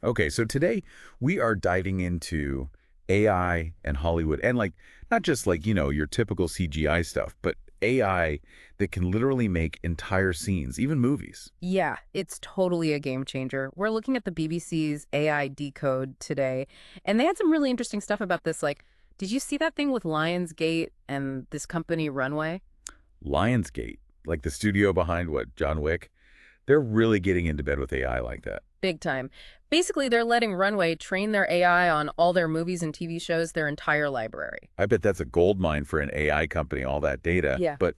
Okay, so today we are diving into AI and Hollywood and not just your typical CGI stuff, but AI that can literally make entire scenes, even movies. Yeah, it's totally a game changer. We're looking at the BBC's AI Decode today, and they had some really interesting stuff about this. Like, did you see that thing with Lionsgate and this company Runway? Lionsgate, like the studio behind what, John Wick, they're really getting into bed with AI like that. Big time. Basically, they're letting Runway train their AI on all their movies and TV shows, their entire library. I bet that's a gold mine for an AI company, all that data. Yeah. But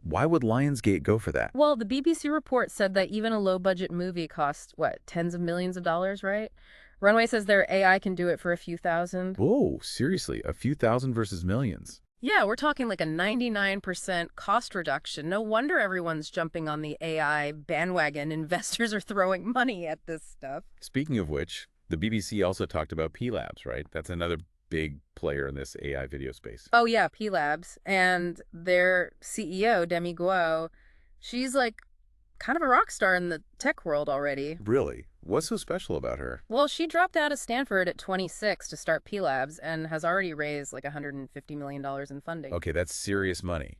why would Lionsgate go for that? Well, the BBC report said that even a low-budget movie costs, what, tens of millions of dollars, right? Runway says their AI can do it for a few thousand. Whoa, seriously, a few thousand versus millions. Yeah, we're talking like a 99% cost reduction. No wonder everyone's jumping on the AI bandwagon. Investors are throwing money at this stuff. Speaking of which, the BBC also talked about P Labs, right? That's another big player in this AI video space. Oh, yeah, P Labs. And their CEO, Demi Guo, she's like kind of a rock star in the tech world already. Really? What's so special about her? Well, she dropped out of Stanford at 26 to start P Labs and has already raised like $150 million in funding. Okay, that's serious money.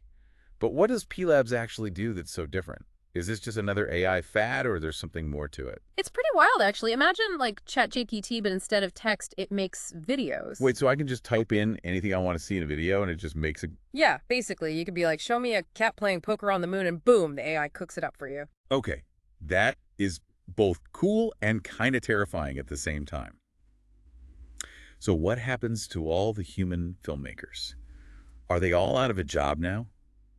But what does P Labs actually do that's so different? Is this just another AI fad or there's something more to it? It's pretty wild, actually. Imagine like ChatGPT, but instead of text, it makes videos. Wait, so I can just type in anything I want to see in a video and it just makes it... Yeah, basically, you could be like, show me a cat playing poker on the moon, and boom, the AI cooks it up for you. Okay, that is both cool and kind of terrifying at the same time. So what happens to all the human filmmakers? Are they all out of a job now?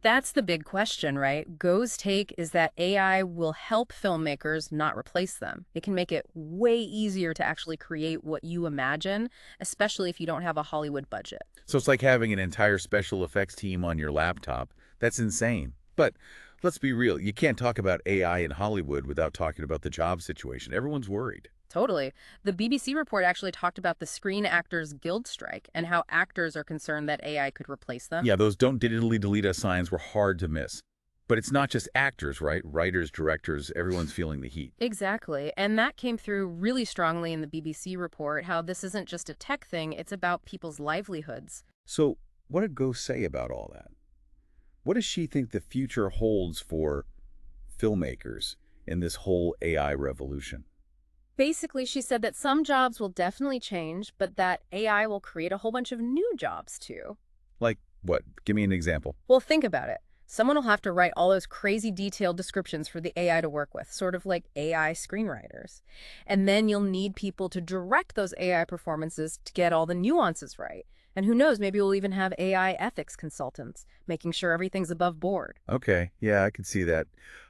That's the big question, right? Go's take is that AI will help filmmakers, not replace them. It can make it way easier to actually create what you imagine, especially if you don't have a Hollywood budget. So it's like having an entire special effects team on your laptop. That's insane. But let's be real. You can't talk about AI in Hollywood without talking about the job situation. Everyone's worried. Totally. The BBC report actually talked about the Screen Actors Guild strike and how actors are concerned that AI could replace them. Yeah, those don't digitally delete us signs were hard to miss. But it's not just actors, right? Writers, directors, everyone's feeling the heat. Exactly. And that came through really strongly in the BBC report, how this isn't just a tech thing, it's about people's livelihoods. So what did Go say about all that? What does she think the future holds for filmmakers in this whole AI revolution? Basically, she said that some jobs will definitely change, but that AI will create a whole bunch of new jobs too. Like what? Give me an example. Well, think about it. Someone will have to write all those crazy detailed descriptions for the AI to work with, sort of like AI screenwriters. And then you'll need people to direct those AI performances to get all the nuances right. And who knows, maybe we'll even have AI ethics consultants, making sure everything's above board. Okay, yeah, I can see that.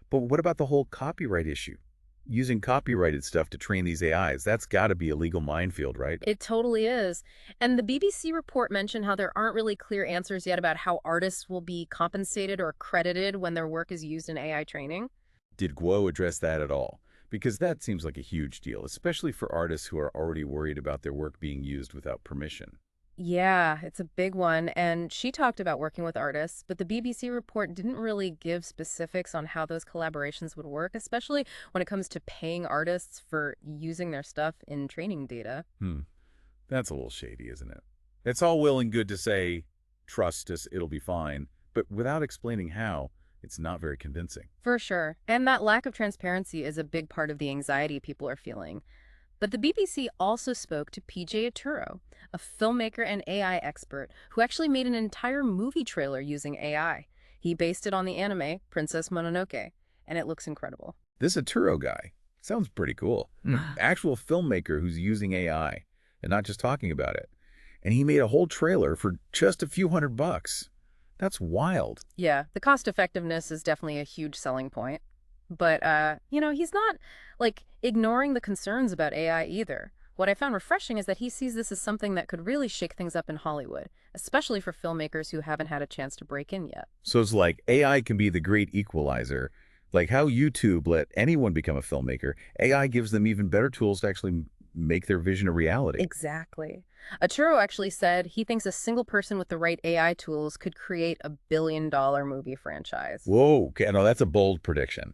But what about the whole copyright issue? Using copyrighted stuff to train these AIs, that's got to be a legal minefield, right? It totally is. And the BBC report mentioned how there aren't really clear answers yet about how artists will be compensated or credited when their work is used in AI training. Did Guo address that at all? Because that seems like a huge deal, especially for artists who are already worried about their work being used without permission. Yeah, it's a big one. And she talked about working with artists, but the BBC report didn't really give specifics on how those collaborations would work, especially when it comes to paying artists for using their stuff in training data. That's a little shady, isn't it? It's all well and good to say, trust us, it'll be fine, but without explaining how, it's not very convincing. For sure. And that lack of transparency is a big part of the anxiety people are feeling. But the BBC also spoke to PJ Arturo, a filmmaker and AI expert who actually made an entire movie trailer using AI. He based it on the anime Princess Mononoke, and it looks incredible. This Aturo guy sounds pretty cool. Actual filmmaker who's using AI and not just talking about it. And he made a whole trailer for just a few $100. That's wild. Yeah, the cost effectiveness is definitely a huge selling point. But, he's not, like, ignoring the concerns about AI either. What I found refreshing is that he sees this as something that could really shake things up in Hollywood, especially for filmmakers who haven't had a chance to break in yet. So it's like AI can be the great equalizer. Like how YouTube let anyone become a filmmaker, AI gives them even better tools to actually make their vision a reality. Exactly. Arturo actually said he thinks a single person with the right AI tools could create a billion-dollar movie franchise. Whoa, okay, no, that's a bold prediction.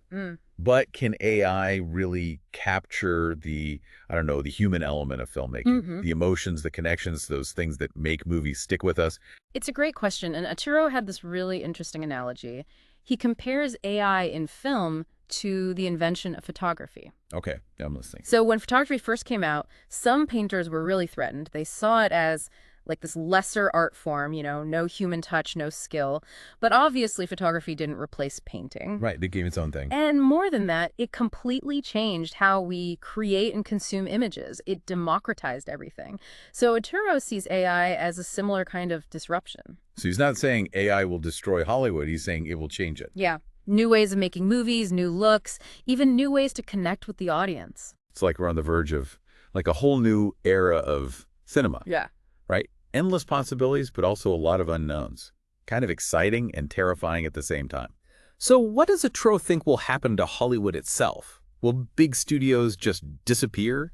But can AI really capture the, I don't know, the human element of filmmaking? Hmm. The emotions, the connections, those things that make movies stick with us? It's a great question, and Arturo had this really interesting analogy. He compares AI in film to the invention of photography. Okay, I'm listening. So when photography first came out, some painters were really threatened. They saw it as like this lesser art form, no human touch, no skill. But obviously photography didn't replace painting. Right, it gave its own thing. And more than that, it completely changed how we create and consume images. It democratized everything. So Arturo sees AI as a similar kind of disruption. So he's not saying AI will destroy Hollywood, he's saying it will change it. Yeah. New ways of making movies, new looks, even new ways to connect with the audience. It's like we're on the verge of like a whole new era of cinema, Yeah. right? Endless possibilities, but also a lot of unknowns. Kind of exciting and terrifying at the same time. So what does Atro think will happen to Hollywood itself? Will big studios just disappear?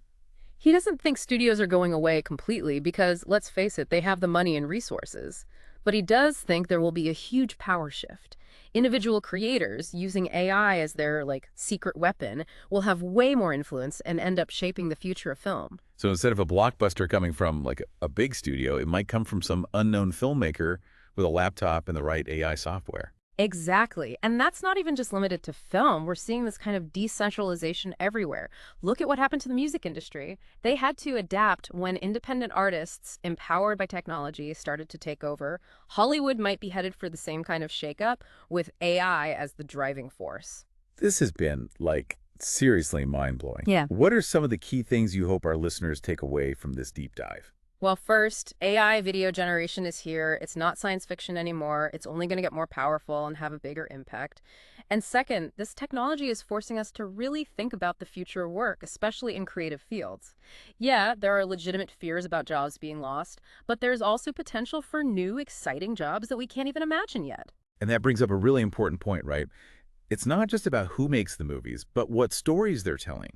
He doesn't think studios are going away completely because, let's face it, they have the money and resources. But he does think there will be a huge power shift. Individual creators using AI as their, secret weapon will have way more influence and end up shaping the future of film. So instead of a blockbuster coming from like a big studio, it might come from some unknown filmmaker with a laptop and the right AI software. Exactly. And that's not even just limited to film. We're seeing this kind of decentralization everywhere. Look at what happened to the music industry. They had to adapt when independent artists, empowered by technology, started to take over. Hollywood might be headed for the same kind of shakeup with AI as the driving force. This has been like seriously mind-blowing. Yeah. What are some of the key things you hope our listeners take away from this deep dive? Well, first, AI video generation is here. It's not science fiction anymore. It's only going to get more powerful and have a bigger impact. And second, this technology is forcing us to really think about the future of work, especially in creative fields. Yeah, there are legitimate fears about jobs being lost, but there's also potential for new, exciting jobs that we can't even imagine yet. And that brings up a really important point, right? It's not just about who makes the movies, but what stories they're telling.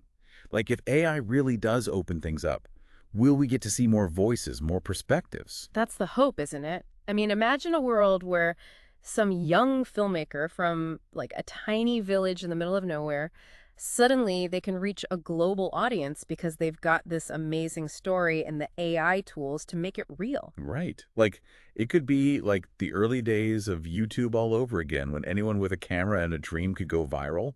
Like if AI really does open things up, will we get to see more voices, more perspectives? That's the hope, isn't it? I mean, imagine a world where some young filmmaker from a tiny village in the middle of nowhere, suddenly they can reach a global audience because they've got this amazing story and the AI tools to make it real. Right. Like it could be like the early days of YouTube all over again when anyone with a camera and a dream could go viral.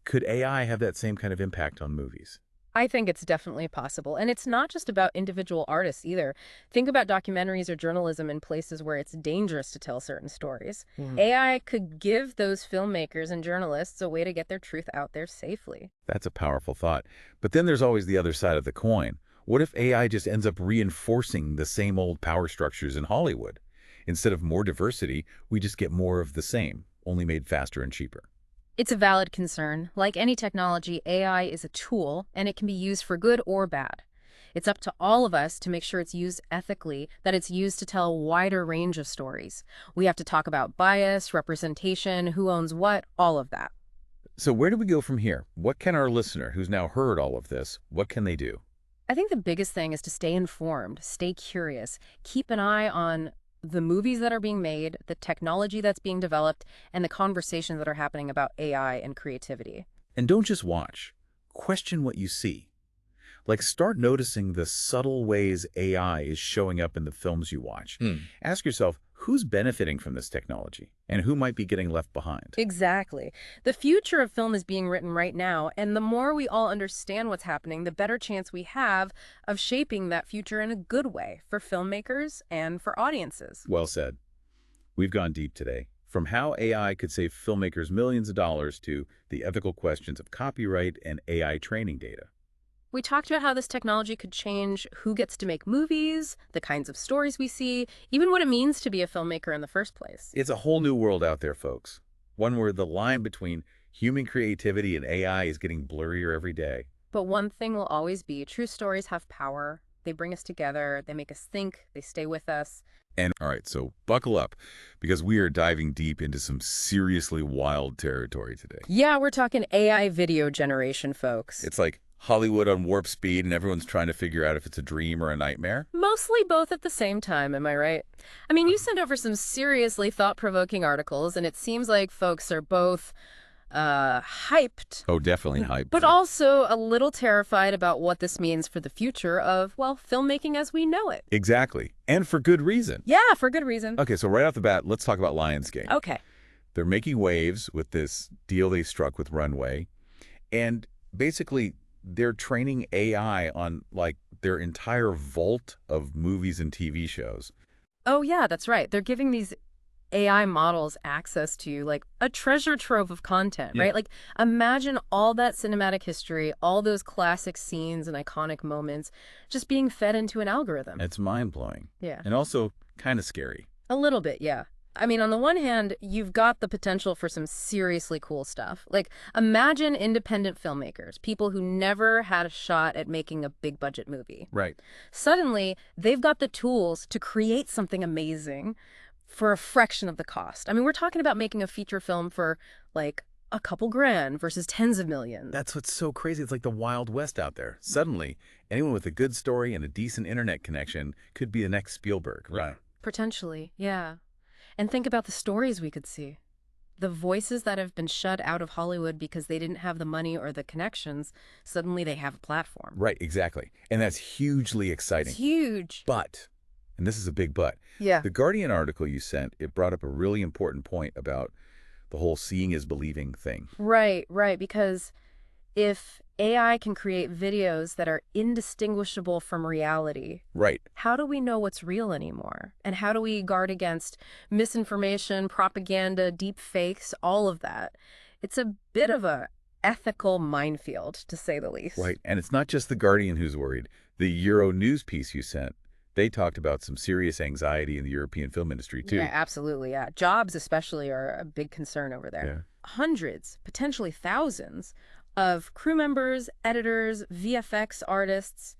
Could AI have that same kind of impact on movies? I think it's definitely possible. And it's not just about individual artists either. Think about documentaries or journalism in places where it's dangerous to tell certain stories. AI could give those filmmakers and journalists a way to get their truth out there safely. That's a powerful thought. But then there's always the other side of the coin. What if AI just ends up reinforcing the same old power structures in Hollywood? Instead of more diversity, we just get more of the same, only made faster and cheaper. It's a valid concern. Like any technology, AI is a tool, and it can be used for good or bad. It's up to all of us to make sure it's used ethically, that it's used to tell a wider range of stories. We have to talk about bias, representation, who owns what, all of that. So where do we go from here? What can our listener, who's now heard all of this, what can they do? I think the biggest thing is to stay informed, stay curious, keep an eye on the movies that are being made, the technology that's being developed, and the conversations that are happening about AI and creativity. And don't just watch. Question what you see. Like start noticing the subtle ways AI is showing up in the films you watch. Ask yourself, who's benefiting from this technology and who might be getting left behind? Exactly. The future of film is being written right now, and the more we all understand what's happening, the better chance we have of shaping that future in a good way for filmmakers and for audiences. Well said. We've gone deep today. From how AI could save filmmakers millions of dollars to the ethical questions of copyright and AI training data. We talked about how this technology could change who gets to make movies, the kinds of stories we see, even what it means to be a filmmaker in the first place. It's a whole new world out there, folks. One where the line between human creativity and AI is getting blurrier every day. But one thing will always be, true stories have power. They bring us together, they make us think, they stay with us. And all right, so buckle up because we are diving deep into some seriously wild territory today. Yeah, we're talking AI video generation, folks. It's like Hollywood on warp speed and everyone's trying to figure out if it's a dream or a nightmare. Mostly both at the same time, am I right? I mean, you sent over some seriously thought-provoking articles, and it seems like folks are both hyped, Oh, definitely hype. but also a little terrified about what this means for the future of, well, filmmaking as we know it. Exactly. And for good reason. Yeah, for good reason. Okay, so right off the bat, let's talk about Lionsgate. Okay. They're making waves with this deal they struck with Runway. And basically, they're training AI on, like, their entire vault of movies and TV shows. Oh, yeah, that's right. They're giving these AI models access to like a treasure trove of content, Yeah. right? Like imagine all that cinematic history, all those classic scenes and iconic moments just being fed into an algorithm. It's mind-blowing. Yeah. And also kind of scary. A little bit, yeah. I mean, on the one hand, you've got the potential for some seriously cool stuff. Like, imagine independent filmmakers, people who never had a shot at making a big budget movie. Right. Suddenly, they've got the tools to create something amazing for a fraction of the cost. I mean, we're talking about making a feature film for, like, a couple grand versus tens of millions. That's what's so crazy. It's like the Wild West out there. Suddenly, anyone with a good story and a decent internet connection could be the next Spielberg. Right. Potentially, yeah. And think about the stories we could see. The voices that have been shut out of Hollywood because they didn't have the money or the connections, suddenly they have a platform. Right, exactly. And that's hugely exciting. It's huge. But, and this is a big but, Yeah. the Guardian article you sent, it brought up a really important point about the whole seeing is believing thing. Right, because if AI can create videos that are indistinguishable from reality, Right. how do we know what's real anymore? And how do we guard against misinformation, propaganda, deep fakes, all of that? It's a bit of a ethical minefield, to say the least. Right. And it's not just the Guardian who's worried. The Euro News piece you sent, they talked about some serious anxiety in the European film industry, too. Yeah, absolutely, yeah. Jobs especially are a big concern over there. Yeah. Hundreds, potentially thousands of crew members, editors, VFX artists,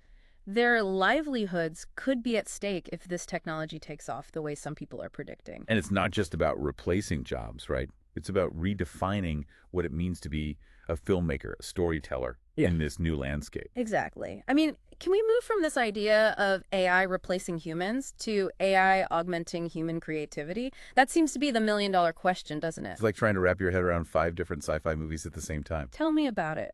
their livelihoods could be at stake if this technology takes off the way some people are predicting. And it's not just about replacing jobs, right? It's about redefining what it means to be a filmmaker, a storyteller in this new landscape. Exactly. I mean, can we move from this idea of AI replacing humans to AI augmenting human creativity? That seems to be the million-dollar question, doesn't it? It's like trying to wrap your head around 5 different sci-fi movies at the same time. Tell me about it.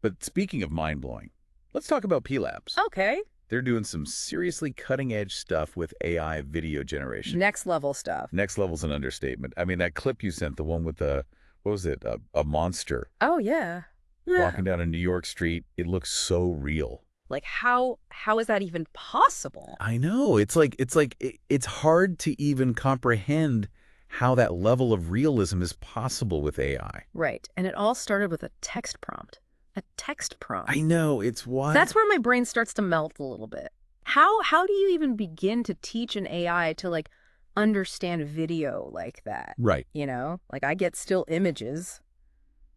But speaking of mind-blowing, let's talk about P-Labs. Okay. They're doing some seriously cutting-edge stuff with AI video generation. Next level stuff. Next level's an understatement. I mean, that clip you sent, the one with the, what was it, a monster Oh, yeah. walking down a New York street, it looks so real. Like, how is that even possible? I know. It's hard to even comprehend how that level of realism is possible with AI. Right. And it all started with a text prompt. A text prompt. I know. It's wild. That's where my brain starts to melt a little bit. How do you even begin to teach an AI to, like, understand video like that? Right. You know? Like, I get still images,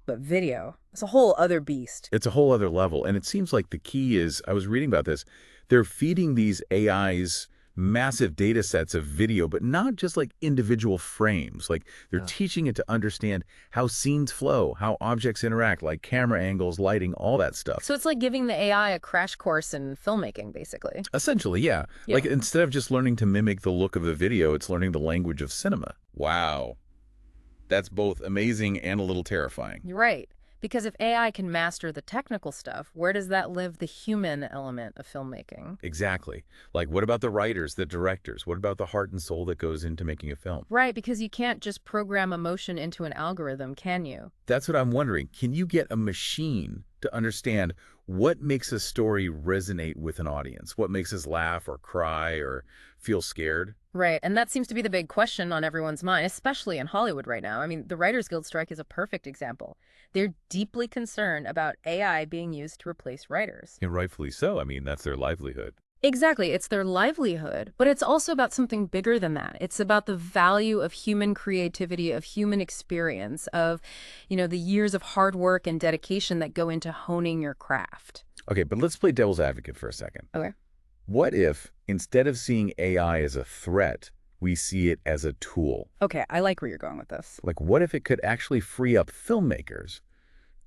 but video, it's a whole other beast. It's a whole other level. And it seems like the key is, I was reading about this, they're feeding these AIs massive data sets of video, but not just like individual frames. Like they're teaching it to understand how scenes flow, how objects interact, like camera angles, lighting, all that stuff. So it's like giving the AI a crash course in filmmaking, basically. Essentially, yeah. Like instead of just learning to mimic the look of the video, it's learning the language of cinema. Wow. That's both amazing and a little terrifying. You're right. Because if AI can master the technical stuff, where does that live the human element of filmmaking? Exactly. Like, what about the writers, the directors? What about the heart and soul that goes into making a film? Right, because you can't just program emotion into an algorithm, can you? That's what I'm wondering. Can you get a machine to understand what makes a story resonate with an audience? What makes us laugh or cry or feel scared? Right, and that seems to be the big question on everyone's mind, especially in Hollywood right now. I mean, the Writers Guild strike is a perfect example. They're deeply concerned about AI being used to replace writers. And rightfully so. I mean, that's their livelihood. Exactly. It's their livelihood, but it's also about something bigger than that. It's about the value of human creativity, of human experience, of, the years of hard work and dedication that go into honing your craft. Okay, but let's play devil's advocate for a second. Okay. What if, instead of seeing AI as a threat, we see it as a tool? Okay, I like where you're going with this. Like, what if it could actually free up filmmakers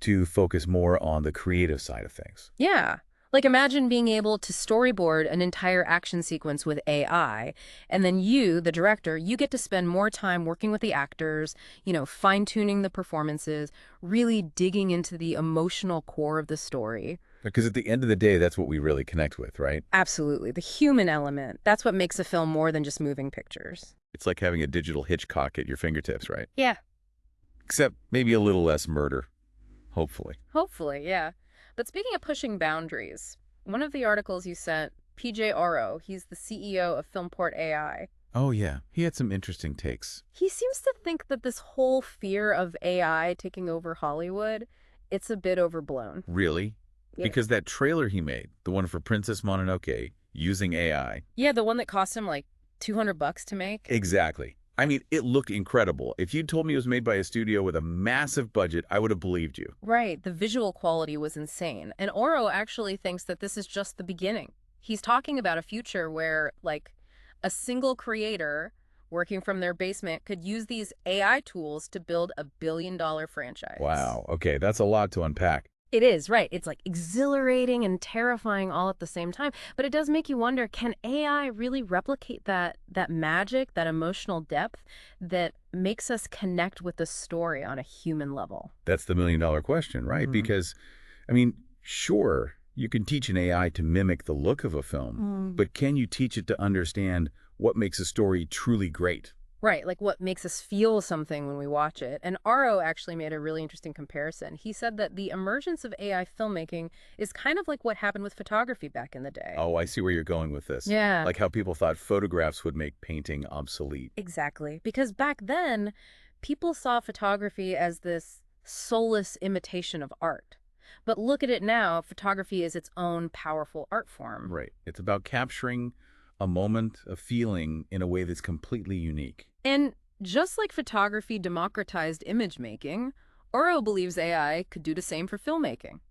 to focus more on the creative side of things? Yeah. Like imagine being able to storyboard an entire action sequence with AI, and then you, the director, you get to spend more time working with the actors, fine-tuning the performances, really digging into the emotional core of the story. Because at the end of the day, that's what we really connect with, right? Absolutely. The human element. That's what makes a film more than just moving pictures. It's like having a digital Hitchcock at your fingertips, right? Yeah, Except maybe a little less murder, hopefully. hopefully, yeah. But speaking of pushing boundaries, one of the articles you sent, PJ Oro, he's the CEO of Filmport AI. Oh, yeah. He had some interesting takes. He seems to think that this whole fear of AI taking over Hollywood, it's a bit overblown. Really? Yeah. Because that trailer he made, the one for Princess Mononoke, using AI. Yeah, the one that cost him like $200 to make. Exactly. I mean, it looked incredible. If you'd told me it was made by a studio with a massive budget, I would have believed you. Right, the visual quality was insane. And Oro actually thinks that this is just the beginning. He's talking about a future where, like, a single creator working from their basement could use these AI tools to build a billion-dollar franchise. Wow. Okay, that's a lot to unpack. It is, right. It's like exhilarating and terrifying all at the same time. But it does make you wonder, can AI really replicate that magic, that emotional depth that makes us connect with the story on a human level? That's the million-dollar question, right? Mm. Because, I mean, sure, you can teach an AI to mimic the look of a film, but can you teach it to understand what makes a story truly great? Right, like what makes us feel something when we watch it. And Aro actually made a really interesting comparison. He said that the emergence of AI filmmaking is kind of like what happened with photography back in the day. Oh, I see where you're going with this. Yeah. Like how people thought photographs would make painting obsolete. Exactly. Because back then, people saw photography as this soulless imitation of art. But look at it now, photography is its own powerful art form. Right. It's about capturing a moment, a feeling in a way that's completely unique. And just like photography democratized image making, Oro believes AI could do the same for filmmaking.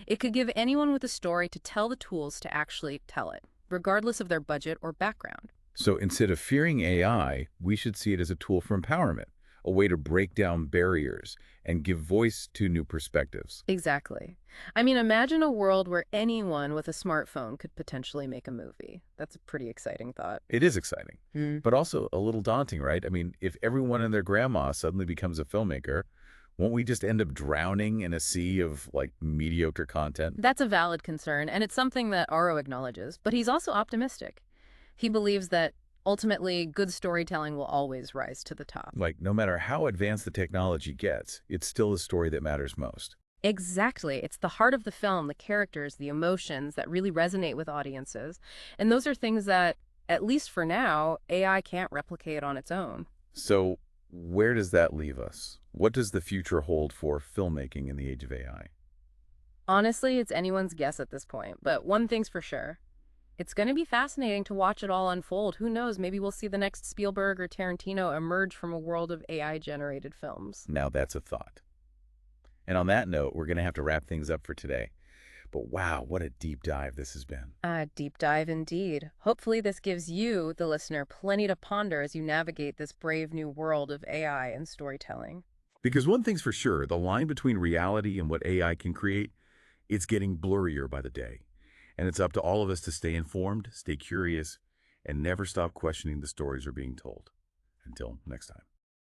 It could give anyone with a story to tell the tools to actually tell it, regardless of their budget or background. So instead of fearing AI, we should see it as a tool for empowerment, a way to break down barriers and give voice to new perspectives. Exactly. I mean, imagine a world where anyone with a smartphone could potentially make a movie. That's a pretty exciting thought. It is exciting, Mm. but also a little daunting, right? I mean, if everyone and their grandma suddenly becomes a filmmaker, won't we just end up drowning in a sea of, like, mediocre content? That's a valid concern, and it's something that Aro acknowledges, but he's also optimistic. He believes that ultimately good storytelling will always rise to the top. Like, no matter how advanced the technology gets, it's still the story that matters most. Exactly. It's the heart of the film, the characters, the emotions that really resonate with audiences. And those are things that, at least for now, AI can't replicate on its own. So where does that leave us? What does the future hold for filmmaking in the age of AI? Honestly, it's anyone's guess at this point, but one thing's for sure. It's going to be fascinating to watch it all unfold. Who knows, maybe we'll see the next Spielberg or Tarantino emerge from a world of AI-generated films. Now that's a thought. And on that note, we're going to have to wrap things up for today. But wow, what a deep dive this has been. A deep dive indeed. Hopefully this gives you, the listener, plenty to ponder as you navigate this brave new world of AI and storytelling. Because one thing's for sure, the line between reality and what AI can create, it's getting blurrier by the day. And it's up to all of us to stay informed, stay curious, and never stop questioning the stories we're being told. Until next time.